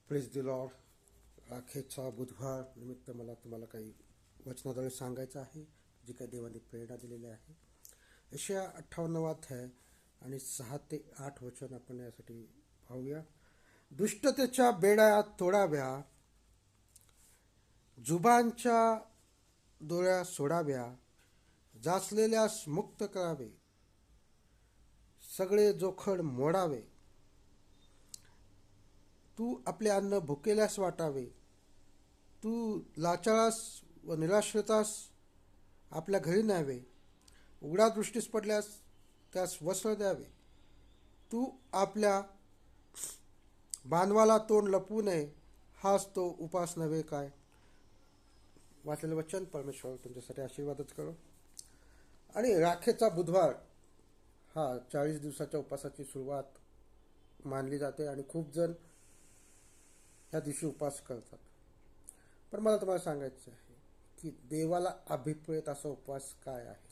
Praise the Lord. राखेचा बुधवार निमित्त मला तुम्हाला काही वचनाद्वारे सांगायचं आहे, जी काही देवाने प्रेरणा दिलेली आहे. यशया 58 अध्याय आणि 6 ते 8 वचन आपण यासाठी पाहूया. दुष्टतेच्या बेड्या तोडाव्या, जुबांच्या दोऱ्या सोडाव्या, जाचलेल्यास मुक्त करावे, सगळे जोखड मोडावे. तू आपले अन्न भुकेल्यास वाटावे, तू लाचाळास व निराश्रितास आपल्या घरी न्यावे, उघड्या दृष्टीस पडल्यास त्यास वस्त्र द्यावे. तू आपल्या बांधवाला तोंड लपवू नये, हाच तो उपास नव्हे काय. वाचलेलं वचन परमेश्वर तुमच्यासाठी आशीर्वादच करो. आणि राखेचा बुधवार हा 40 दिवसाच्या उपासाची सुरुवात मानली जाते आणि खूप जण या दिवशी उपास करतात. पण मला तुम्हाला सांगायचं आहे की देवाला अभिप्रेत असा उपवास काय आहे.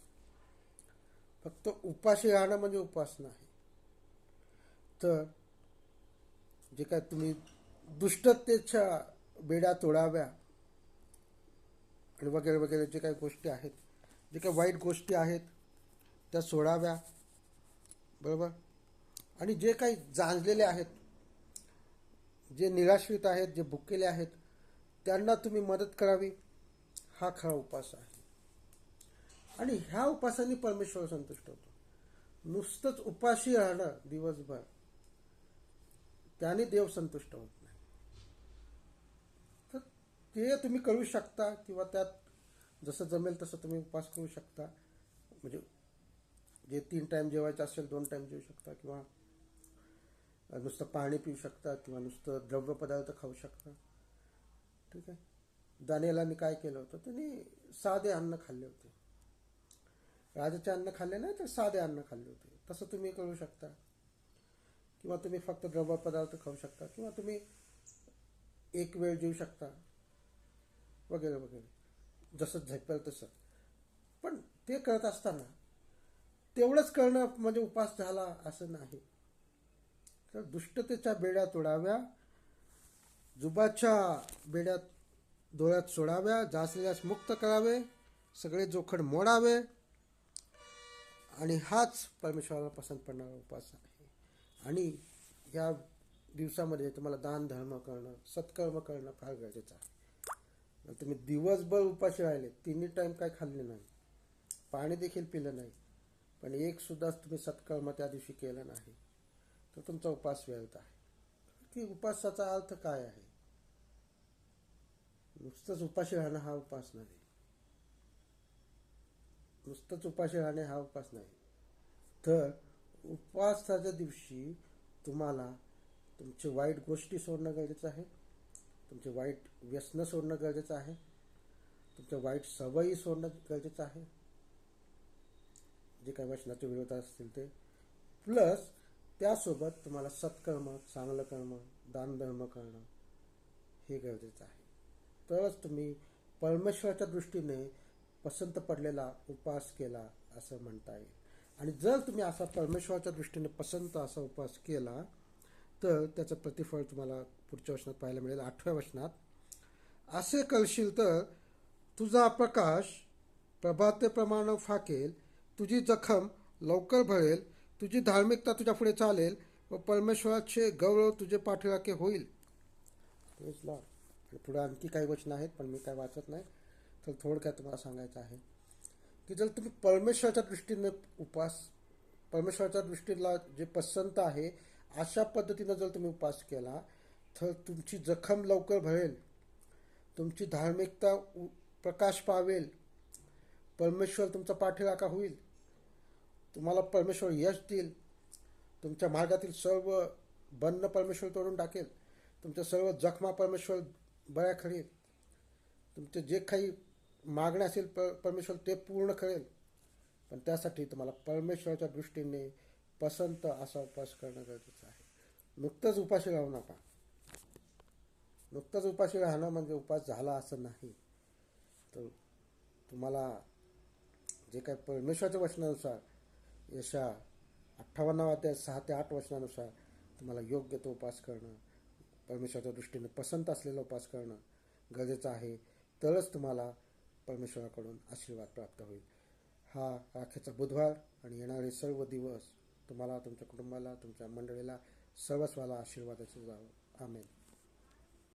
फक्त उपाशी राहणं म्हणजे उपास नाही, तर जे काय तुम्ही दुष्टतेच्या बेड्या तोडाव्या आणि वगैरे वगैरे जे काही गोष्टी आहेत, जे काही वाईट गोष्टी आहेत त्या सोडाव्या, बरोबर. आणि जे काही जांजलेले आहेत, जे निराश्रित आहेत, जे भुकेले आहेत, त्यांना तुम्ही मदत करावी, हा खरा उपास आहे. आणि ह्या उपासाने परमेश्वर संतुष्ट होतो. नुसतंच उपाशी राहणं दिवसभर त्याने देव संतुष्ट होत नाही. तर ते तुम्ही करू शकता, किंवा त्यात जसं जमेल तसं तुम्ही उपास करू शकता. म्हणजे जे 3 टाइम जेवायचं असेल 2 टाइम जेवू शकता, किंवा नुसतं पाणी पिऊ शकता, किंवा नुसतं द्रव्य पदार्थ खाऊ शकता. ठीक आहे. दानिएलांनी काय केलं होतं, त्यांनी साधे अन्न खाल्ले होते. राजाचे अन्न खाल्ले नाही, तर साधे अन्न खाल्ले होते. तसं तुम्ही करू शकता. किंवा तुम्ही फक्त द्रव्य पदार्थ खाऊ शकता, किंवा तुम्ही एक वेळ जेवू शकता, वगैरे वगैरे, जसं झेपेल तसं. पण ते करत असताना तेवढंच करणं म्हणजे उपास झाला असं नाही. तर दुष्टतेच्या बेड्या तोडाव्या, जुबाच्या बेड्या डोळ्यात सोडाव्या, जाचलेल्यास मुक्त करावे, सगळे जोखड मोडावे. आणि हाच परमेश्वराला पसंत पडणारा उपास आहे. आणि या दिवसामध्ये तुम्हाला दान धर्म करणं, सत्कर्म करणं फार गरजेचं आहे. तुम्ही दिवसभर उपाशी राहिले, 3 टाइम काय खाल्ले नाही, पाणी देखील पिलं नाही, पण एक सुद्धा तुम्ही सत्कर्म त्या दिवशी केलं नाही, तर तुमचा उपास व्यर्थ आहे. की उपासाचा अर्थ काय आहे. नुसतंच उपाशी राहणं हा उपास नाही. नुसतंच उपाशी राहणे हा उपास नाही. तर उपवासाच्या दिवशी तुम्हाला तुमची वाईट गोष्टी सोडणं गरजेचं आहे, तुमचे वाईट व्यसनं सोडणं गरजेचं आहे, तुमच्या वाईट सवयी सोडणं गरजेचं आहे, जे काही वचनाच्या विरोधात असतील ते. प्लस त्यासोबत तुम्हाला सत्कर्म, चांगलं कर्म, दानधर्म करणं हे गरजेचं आहे. तरच तुम्ही परमेश्वराच्या दृष्टीने पसंत पडलेला उपास केला असं म्हणता येईल. आणि जर तुम्ही असा परमेश्वराच्या दृष्टीने पसंत असा उपास केला, तर त्याचं प्रतिफळ तुम्हाला पुढच्या वचनात पाहायला मिळेल. 8व्या वचनात, असे करशील तर तुझा प्रकाश प्रभातेप्रमाणे फाकेल, तुझी जखम लवकर भरेल, तुझी धार्मिकता तुझ्या पुढे चालेल व परमेश्वराचे गौरव तुझे पाठीराखे होईल. पुढे आणखी काही वचनं आहेत, पण मी काय वाचत नाही. तर थोडक्यात तुम्हाला सांगायचं आहे की जर तुम्ही परमेश्वराच्या दृष्टीने परमेश्वराच्या दृष्टीला जे पसंत आहे अशा पद्धतीनं जर तुम्ही उपास केला, तर तुमची जखम लवकर भरेल, तुमची धार्मिकता प्रकाश पावेल, परमेश्वर तुमचा पाठीराखा होईल, तुम्हाला परमेश्वर यश देईल, तुमच्या मार्गातील सर्व बंध परमेश्वर तोडून टाकेल, तुमच्या सर्व जखमा परमेश्वर बऱ्या करेल, तुमचे जे काही मागणे असेल परमेश्वर ते पूर्ण करेल. पण त्यासाठी तुम्हाला परमेश्वराच्या दृष्टीने पसंत असा उपास करणं गरजेचं आहे. नुकतंच उपाशी राहू नका. नुकतंच उपाशी राहणं म्हणजे उपास झाला असं नाही. तर तुम्हाला जे काही परमेश्वराच्या वचनानुसार, यशया 58 अध्याय 6 ते 8 वचनानुसार तुम्हाला योग्य तो उपास करणं परमेश्वराच्या दृष्टीने पसंत असलेला उपवास करणं गरजेचं आहे. तरच तुम्हाला परमेश्वराकडून आशीर्वाद प्राप्त होईल. हा राखेचा बुधवार आणि येणारे सर्व दिवस तुम्हाला, तुमच्या कुटुंबाला, तुमच्या मंडळीला, सर्वस्वाला आशीर्वादाचे जावं. आमेन.